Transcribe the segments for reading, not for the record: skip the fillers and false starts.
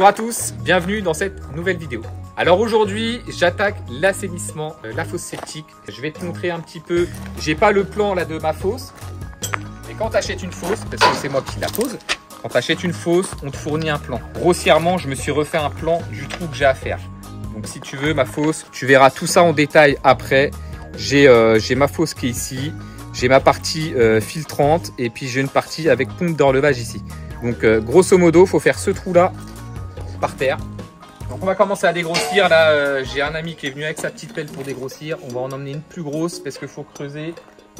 Bonjour à tous, bienvenue dans cette nouvelle vidéo. Alors aujourd'hui, j'attaque l'assainissement, la fosse septique. Je vais te montrer un petit peu, j'ai pas le plan là de ma fosse. Mais quand tu achètes une fosse, parce que c'est moi qui la pose, quand tu achètes une fosse, on te fournit un plan. Grossièrement, je me suis refait un plan du trou que j'ai à faire. Donc si tu veux ma fosse, tu verras tout ça en détail après. J'ai ma fosse qui est ici, j'ai ma partie filtrante et puis j'ai une partie avec pompe d'enlevage ici. Donc grosso modo, il faut faire ce trou là par terre. Donc on va commencer à dégrossir. Là, j'ai un ami qui est venu avec sa petite pelle pour dégrossir. On va en emmener une plus grosse parce qu'il faut creuser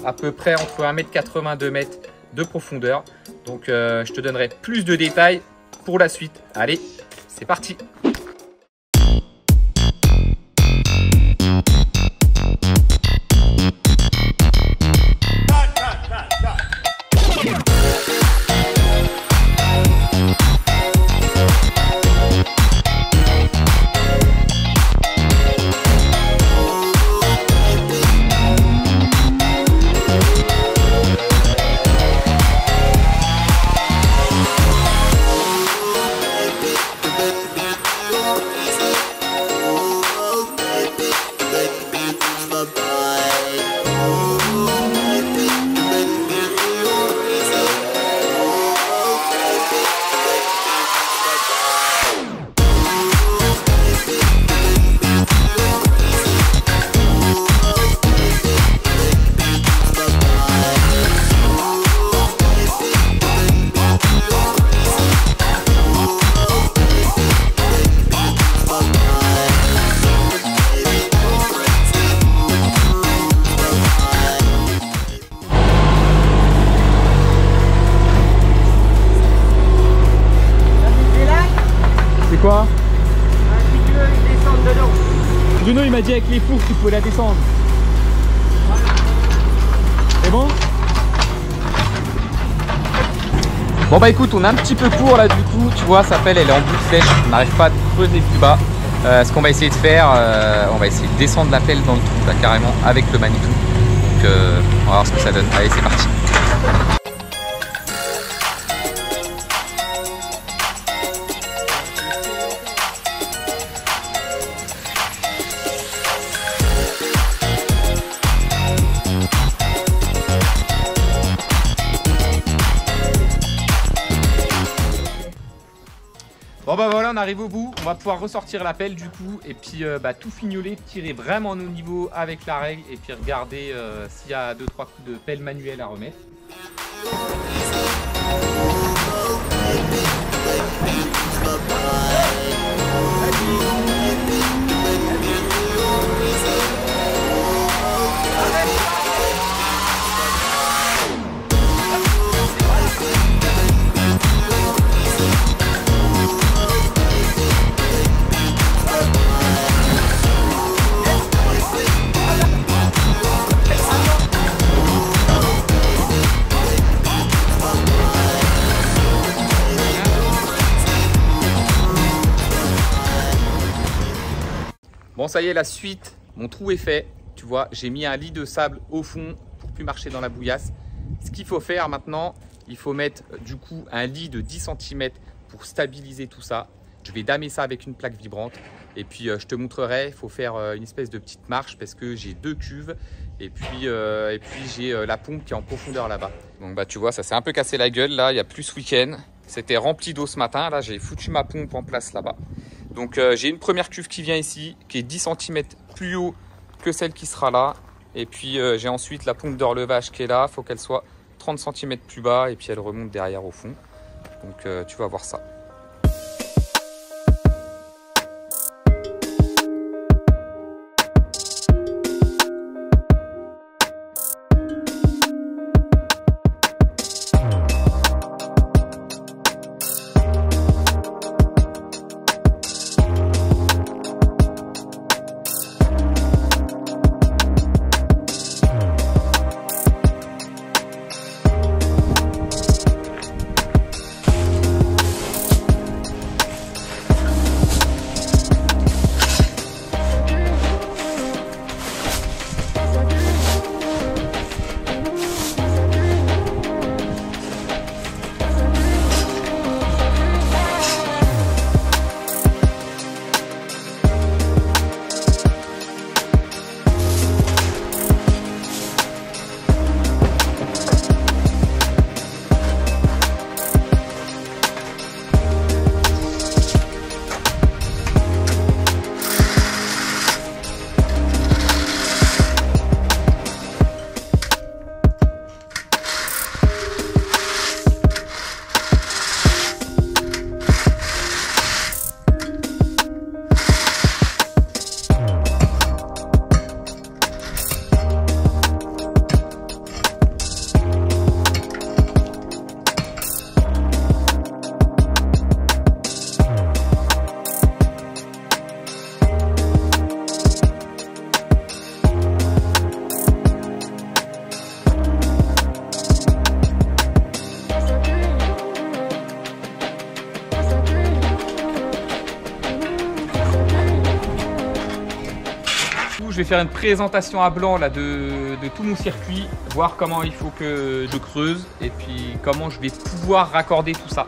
à peu près entre 1,80 m et 2 m de profondeur. Donc je te donnerai plus de détails pour la suite. Allez, c'est parti! Quoi? Si tu veux descendre dedans. Bruno il m'a dit avec les fours tu pouvais la descendre. C'est bon? Bon bah écoute, on a un petit peu court là du coup, tu vois sa pelle elle est en bout de flèche, on n'arrive pas à creuser plus bas. Ce qu'on va essayer de faire, on va essayer de descendre la pelle dans le trou là carrément avec le Manitou. Donc on va voir ce que ça donne. Allez c'est parti. Bon bah voilà, on arrive au bout, on va pouvoir ressortir la pelle du coup et puis tout fignoler, tirer vraiment au niveau avec la règle et puis regarder s'il y a 2-3 coups de pelle manuelle à remettre. Bon ça y est, la suite, mon trou est fait, tu vois, j'ai mis un lit de sable au fond pour plus marcher dans la bouillasse. Ce qu'il faut faire maintenant, il faut mettre du coup un lit de 10 cm pour stabiliser tout ça. Je vais damer ça avec une plaque vibrante et puis je te montrerai, il faut faire une espèce de petite marche parce que j'ai 2 cuves et puis j'ai la pompe qui est en profondeur là-bas. Donc bah tu vois, ça s'est un peu cassé la gueule là, il y a plus ce week-end. C'était rempli d'eau ce matin, là j'ai foutu ma pompe en place là-bas. Donc j'ai une première cuve qui vient ici, qui est 10 cm plus haut que celle qui sera là. Et puis j'ai ensuite la pompe d'enlevage qui est là, il faut qu'elle soit 30 cm plus bas et puis elle remonte derrière au fond. Donc tu vas voir ça. vais faire une présentation à blanc là, de tout mon circuit, voir comment il faut que je creuse et puis comment je vais pouvoir raccorder tout ça.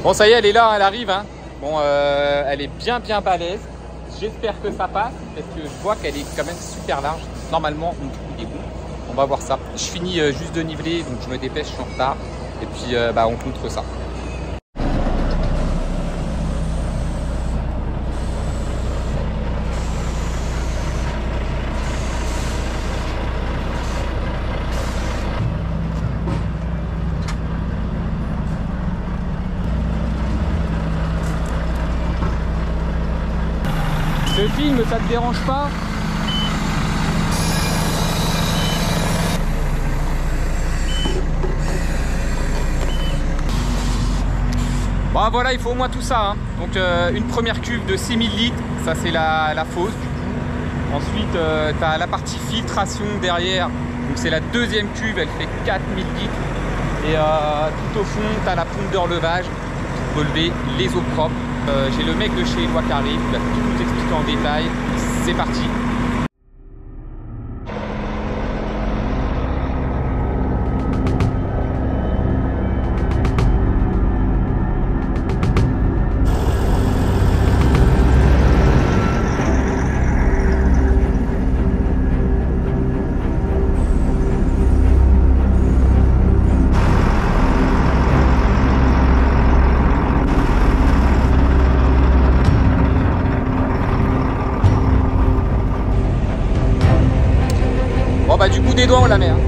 Bon, ça y est, elle est là, elle arrive. Hein. Bon, elle est bien balèze. J'espère que ça passe parce que je vois qu'elle est quand même super large. Normalement, mon trou il est bon. On va voir ça. Je finis juste de niveler, donc je me dépêche, je suis en retard. Et puis, on contre ça. Le film, ça te dérange pas? Bon voilà, il faut au moins tout ça. Hein. Donc une première cuve de 6000 litres, ça c'est la fosse du coup. Ensuite, tu as la partie filtration derrière, donc c'est la deuxième cuve, elle fait 4000 litres. Et tout au fond, tu as la pompe de relevage pour relever les eaux propres. J'ai le mec de chez Eloi qui arrive, il va tout nous expliquer en détail. C'est parti. Bon bah du coup des doigts on la met. Hein.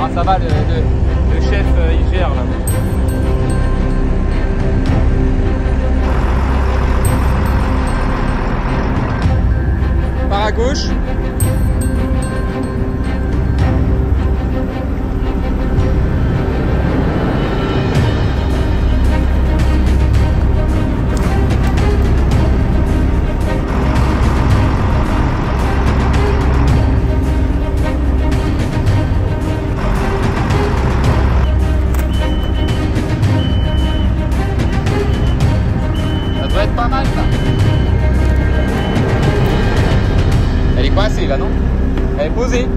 Ah ça va, le chef il gère là. Par à gauche. Pas mal ça. Elle est coincée là non? Elle est posée.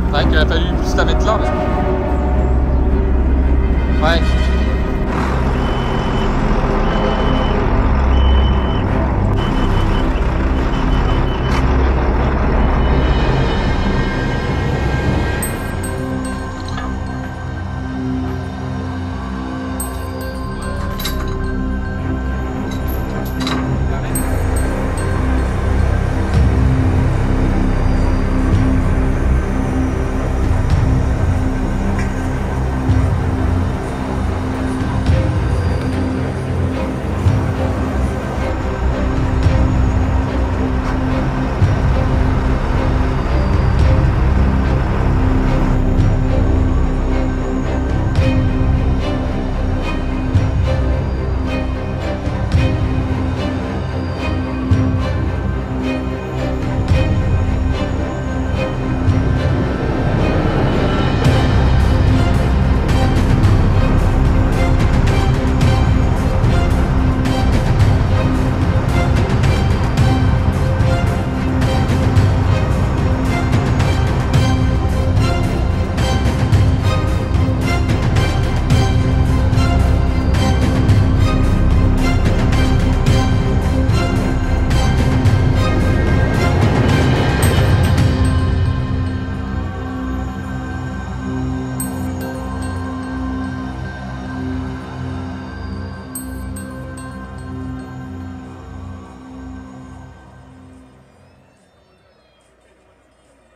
C'est vrai qu'il a fallu plus la mettre là. Ouais.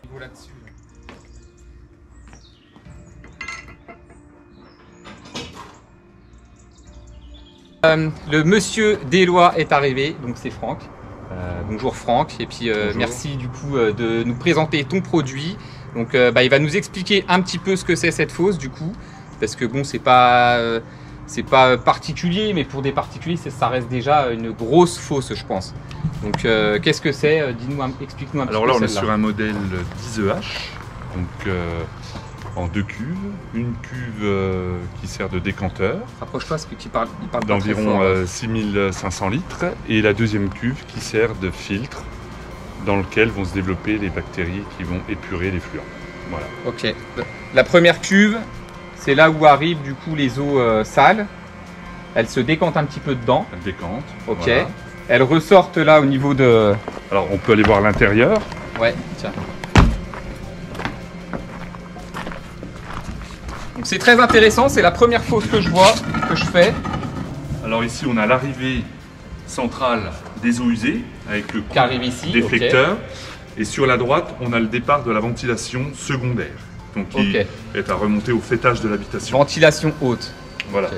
niveau là-dessus. Le monsieur d'Éloie est arrivé, donc c'est Franck. Bonjour Franck, et puis merci du coup de nous présenter ton produit. Donc il va nous expliquer un petit peu ce que c'est cette fosse du coup, parce que bon c'est pas particulier, mais pour des particuliers ça reste déjà une grosse fosse je pense. Donc qu'est-ce que c'est? Dis-nous, explique-nous un petit peu. Alors là on est celle-là. sur un modèle 10EH, donc en 2 cuves, une cuve qui sert de décanteur Rapproche-toi parce qu'il parle d'environ 6500 litres et la deuxième cuve qui sert de filtre dans lequel vont se développer les bactéries qui vont épurer les fluents. Voilà. Ok. La première cuve, c'est là où arrivent du coup les eaux sales. Elles se décantent un petit peu dedans. Elle décante. Ok. Voilà. Elles ressortent là au niveau de... Alors on peut aller voir l'intérieur. Ouais, tiens. Donc c'est très intéressant, c'est la première fosse que je vois, que je fais. Alors ici on a l'arrivée centrale des eaux usées avec le Qui arrive ici. déflecteur. Ok. Et sur la droite, on a le départ de la ventilation secondaire, donc qui Ok. est à remonter au fêtage de l'habitation. Ventilation haute. Voilà. Ok.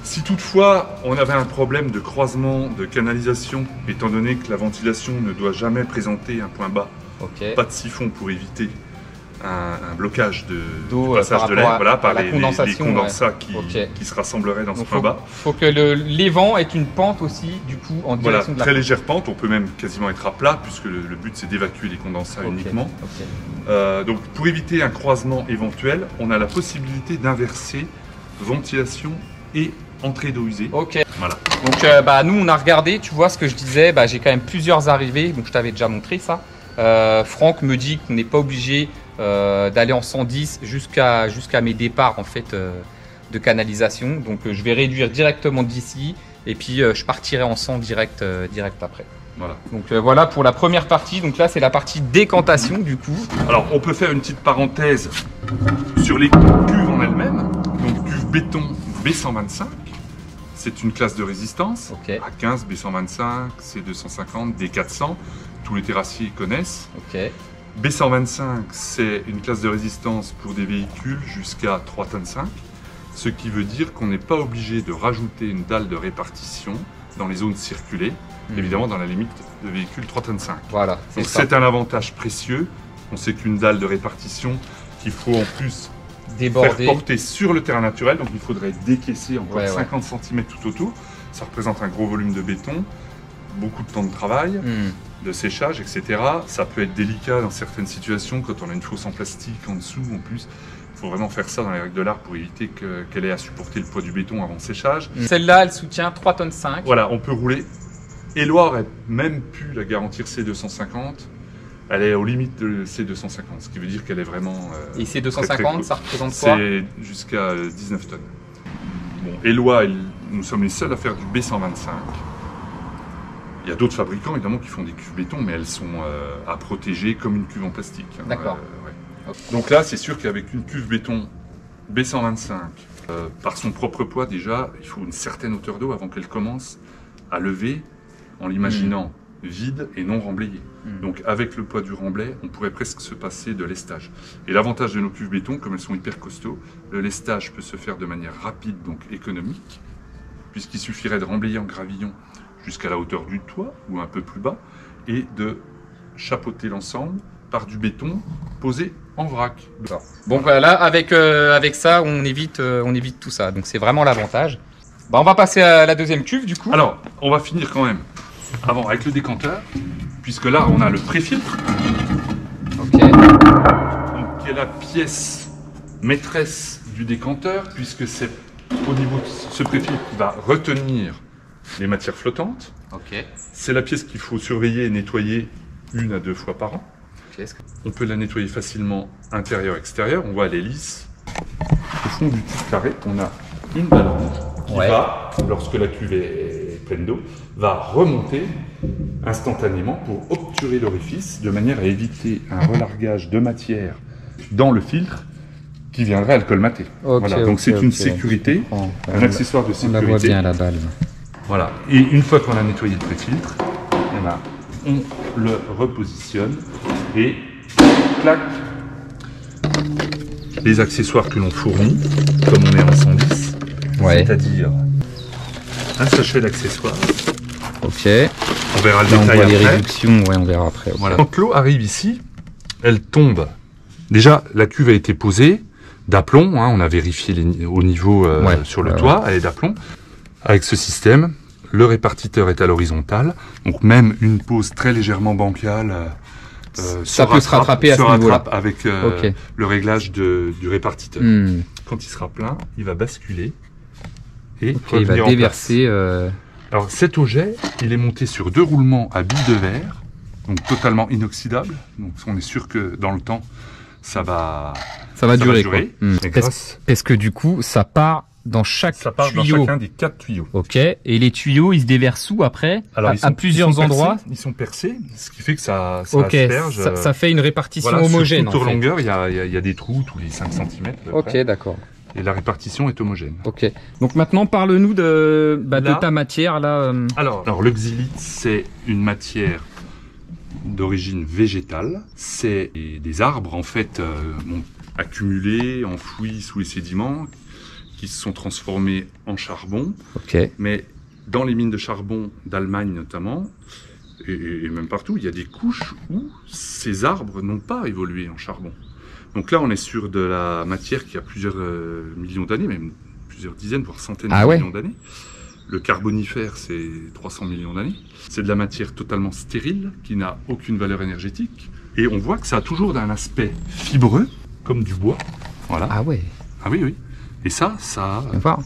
Si toutefois on avait un problème de croisement de canalisation, étant donné que la ventilation ne doit jamais présenter un point bas, Ok. pas de siphon pour éviter un blocage D'eau, du passage par de l'air, rapport à voilà, par la les condensation, condensats ouais. qui se rassembleraient dans ce Donc point bas. faut que l'évent ait une pente aussi du coup en Voilà, direction de la très fosse. légère pente, on peut même quasiment être à plat, puisque le but c'est d'évacuer les condensats Ok. uniquement. Ok. Donc pour éviter un croisement éventuel, on a la possibilité d'inverser ventilation et entrée d'eau usée. Ok. Voilà. Donc nous on a regardé, tu vois ce que je disais, j'ai quand même plusieurs arrivées, donc je t'avais déjà montré ça. Franck me dit qu'on n'est pas obligé d'aller en 110 jusqu'à mes départs en fait de canalisation. Donc je vais réduire directement d'ici et puis je partirai en 100 direct après. Voilà. Donc voilà pour la première partie. Donc là c'est la partie décantation du coup. Alors on peut faire une petite parenthèse sur les cuves en elles-mêmes. Donc cuve béton B125, c'est une classe de résistance. Ok. A15, B125, C250, D400, tous les terrassiers connaissent. Ok. B125, c'est une classe de résistance pour des véhicules jusqu'à 3,5 tonnes, ce qui veut dire qu'on n'est pas obligé de rajouter une dalle de répartition dans les zones circulées, évidemment dans la limite de véhicules 3,5 tonnes. Voilà. Donc ça. c'est un avantage précieux. On sait qu'une dalle de répartition qu'il faut en plus Déborder. faire porter sur le terrain naturel, donc il faudrait décaisser encore Ouais, 50 cm tout autour. Ça représente un gros volume de béton, beaucoup de temps de travail, de séchage, etc. Ça peut être délicat dans certaines situations, quand on a une fosse en plastique en dessous en plus. Il faut vraiment faire ça dans les règles de l'art pour éviter qu'elle ait à supporter le poids du béton avant le séchage. Celle-là elle soutient 3,5 tonnes. Voilà, on peut rouler. Éloire aurait même pu la garantir C250. Elle est aux limites de C250, ce qui veut dire qu'elle est vraiment... Et ces très, 250, très ça représente quoi? C'est jusqu'à 19 tonnes. Bon, Éloire, nous sommes les seuls à faire du B125. Il y a d'autres fabricants évidemment qui font des cuves béton, mais elles sont à protéger comme une cuve en plastique. D'accord. Ouais. Ok. Donc là, c'est sûr qu'avec une cuve béton B125, par son propre poids déjà, il faut une certaine hauteur d'eau avant qu'elle commence à lever en l'imaginant vide et non remblayé. Donc avec le poids du remblai, on pourrait presque se passer de lestage. Et l'avantage de nos cuves béton, comme elles sont hyper costauds, le lestage peut se faire de manière rapide, donc économique, puisqu'il suffirait de remblayer en gravillon jusqu'à la hauteur du toit ou un peu plus bas, et de chapeauter l'ensemble par du béton posé en vrac. Bon voilà, avec ça, on évite tout ça. Donc c'est vraiment l'avantage. On va passer à la deuxième cuve du coup. Alors, on va finir quand même avant avec le décanteur, puisque là on a le pré-filtre, Ok. donc, qui est la pièce maîtresse du décanteur, puisque c'est au niveau de ce pré-filtre qui va retenir les matières flottantes. Ok. C'est la pièce qu'il faut surveiller et nettoyer 1 à 2 fois par an. On peut la nettoyer facilement intérieur-extérieur. On voit elle est lisse. Au fond du tube carré, on a une balance qui va, lorsque la cuve est pleine d'eau, va remonter instantanément pour obturer l'orifice de manière à éviter un relargage de matière dans le filtre qui viendrait à le colmater. Voilà. Donc c'est une sécurité, un accessoire de sécurité. On la voit bien la balle. Voilà. Et une fois qu'on a nettoyé le pré-filtre, on le repositionne et Clac. Les accessoires que l'on fournit, comme on est en 110, Ouais. c'est-à-dire un sachet d'accessoires. Ok. On verra le Là, on détail voit les après. réductions, ouais, on verra après. Ok. Voilà. Quand l'eau arrive ici, elle tombe. Déjà, la cuve a été posée d'aplomb. Hein, on a vérifié au niveau Ouais, sur le ouais, toit, elle est d'aplomb. Avec ce système, le répartiteur est à l'horizontale. Donc même une pose très légèrement bancale Ça peut se rattraper à ce niveau-là. rattrape avec Ok. le réglage du répartiteur. Hmm. Quand il sera plein, il va basculer et Ok, il va revenir en place. déverser. Alors cet objet, il est monté sur 2 roulements à billes de verre, donc totalement inoxydable. Donc on est sûr que dans le temps, ça va durer. durer. Quoi. Hmm. Et Parce que du coup, ça part dans chaque ça part dans tuyau. chacun des 4 tuyaux. Ok. Et les tuyaux, ils se déversent où après? Alors, À plusieurs endroits. Ils sont percés, ce qui fait que ça Ok. asperge. Ça fait une répartition Voilà, homogène. sur toute en fait. longueur, il y a des trous tous les 5 cm. Ok, d'accord. Et la répartition est homogène. Ok. Donc maintenant, parle-nous de Là. ta matière là. Alors le xylite, c'est une matière d'origine végétale. C'est des arbres en fait accumulés, enfouis sous les sédiments, qui se sont transformés en charbon. Ok. Mais dans les mines de charbon d'Allemagne notamment, et même partout, il y a des couches où ces arbres n'ont pas évolué en charbon. Donc là, on est sur de la matière qui a plusieurs millions d'années, même plusieurs dizaines, voire centaines de millions d'années. Le carbonifère, c'est 300 millions d'années. C'est de la matière totalement stérile, qui n'a aucune valeur énergétique. Et on voit que ça a toujours un aspect fibreux, comme du bois. Voilà. Ah ouais. Ah oui, oui. Et ça, On va voir.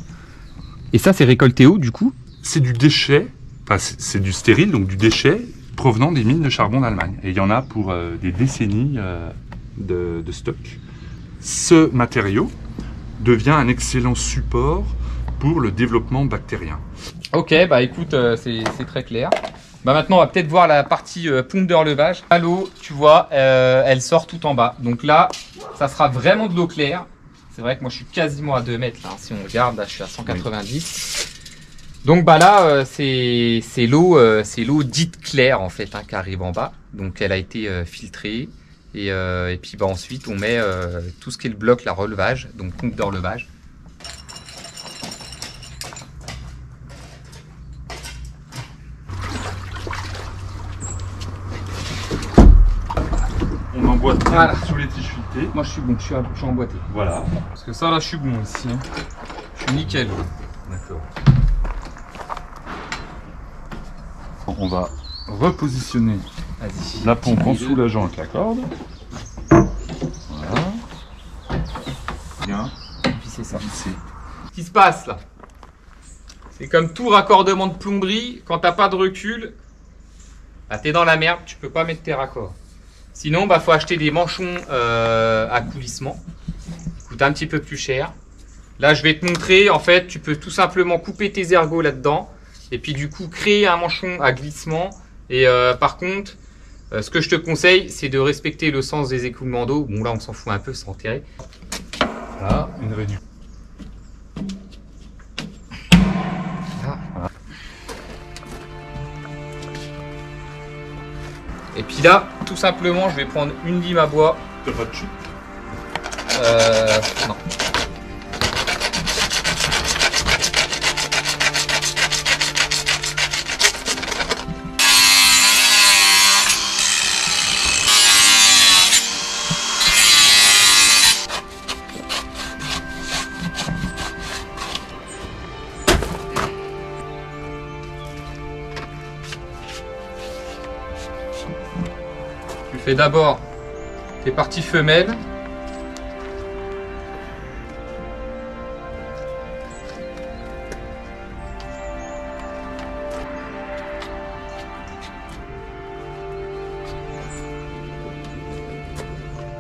Et ça, c'est récolté où du coup? c'est du déchet, enfin, c'est du stérile, donc du déchet provenant des mines de charbon d'Allemagne. Et il y en a pour des décennies de stock. Ce matériau devient un excellent support pour le développement bactérien. Ok, bah écoute, c'est très clair. Bah maintenant, on va peut-être voir la partie pompe de relevage. L'eau, tu vois, elle sort tout en bas. Donc là, ça sera vraiment de l'eau claire. C'est vrai que moi, je suis quasiment à 2 mètres. Là. Si on regarde, là, je suis à 190. Donc bah là, c'est l'eau dite claire en fait, hein, qui arrive en bas. Donc elle a été filtrée. Et puis bah, ensuite, on met tout ce qui est le bloc, la relevage, donc pompe de relevage. On emboîte bien Voilà. sous l'étanchéité. Moi, je suis bon, je suis emboîté. Voilà. Parce que ça, là, je suis bon ici. Hein. Je suis nickel. D'accord. On va repositionner Vas-y. la pompe en soulageant avec la corde. Voilà. Bien. Et puis c'est ça. Visser. Ce qui se passe là, c'est comme tout raccordement de plomberie, quand t'as pas de recul, bah, t'es dans la merde, tu peux pas mettre tes raccords. Sinon, bah faut acheter des manchons à coulissement, qui coûtent un petit peu plus cher. Là, je vais te montrer, en fait, tu peux tout simplement couper tes ergots là-dedans, et puis du coup créer un manchon à glissement. Et par contre, ce que je te conseille, c'est de respecter le sens des écoulements d'eau. Bon là, on s'en fout un peu, c'est enterré. Là, une réduction. Et puis là, tout simplement, je vais prendre une lime à bois. T'as pas de chute? Non. Tu fais d'abord tes parties femelles.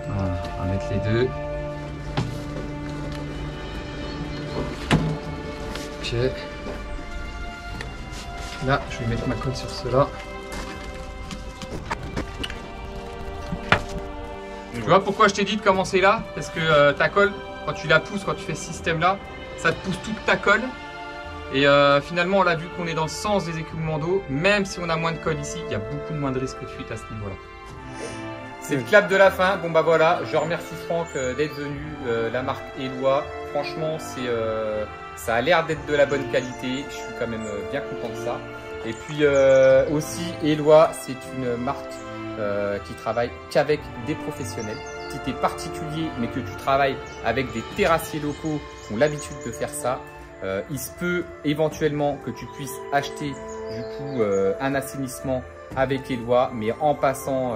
Voilà, on va mettre les deux. Ok. Là, je vais mettre ma colle sur cela. Tu vois pourquoi je t'ai dit de commencer là? Parce que ta colle, quand tu la pousses, quand tu fais ce système-là, ça te pousse toute ta colle. Et finalement, on l'a vu qu'on est dans le sens des écoulements d'eau. Même si on a moins de colle ici, il y a beaucoup moins de risques de fuite à ce niveau-là. C'est le clap de la fin. Bon bah voilà, je remercie Franck d'être venu. La marque Eloi, franchement, ça a l'air d'être de la bonne qualité. Je suis quand même bien content de ça. Et puis aussi, Eloi, c'est une marque qui travaille qu'avec des professionnels. Si tu es particulier, mais que tu travailles avec des terrassiers locaux qui ont l'habitude de faire ça, il se peut éventuellement que tu puisses acheter du coup un assainissement avec Eloi, mais en passant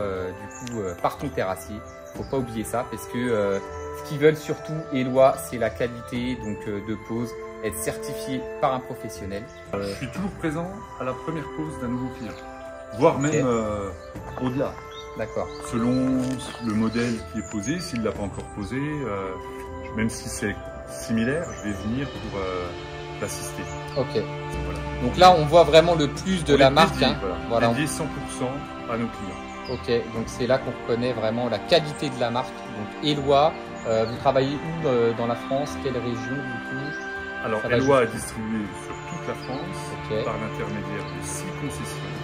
par ton terrassier. Faut pas oublier ça, parce que ce qu'ils veulent surtout, Eloi, c'est la qualité donc de pose, être certifié par un professionnel. Je suis toujours présent à la première pose d'un nouveau client, voire même au-delà. D'accord. Selon le modèle qui est posé, s'il ne l'a pas encore posé, même si c'est similaire, je vais venir pour l'assister. Ok. Voilà. Donc là, on voit vraiment le plus de la marque. Hein. Voilà. Dédié 100% à nos clients. Ok, donc c'est là qu'on reconnaît vraiment la qualité de la marque. Donc Eloi, vous travaillez où dans la France? Quelle région du coup? Alors Eloi est distribué sur toute la France par l'intermédiaire de 6 concessions.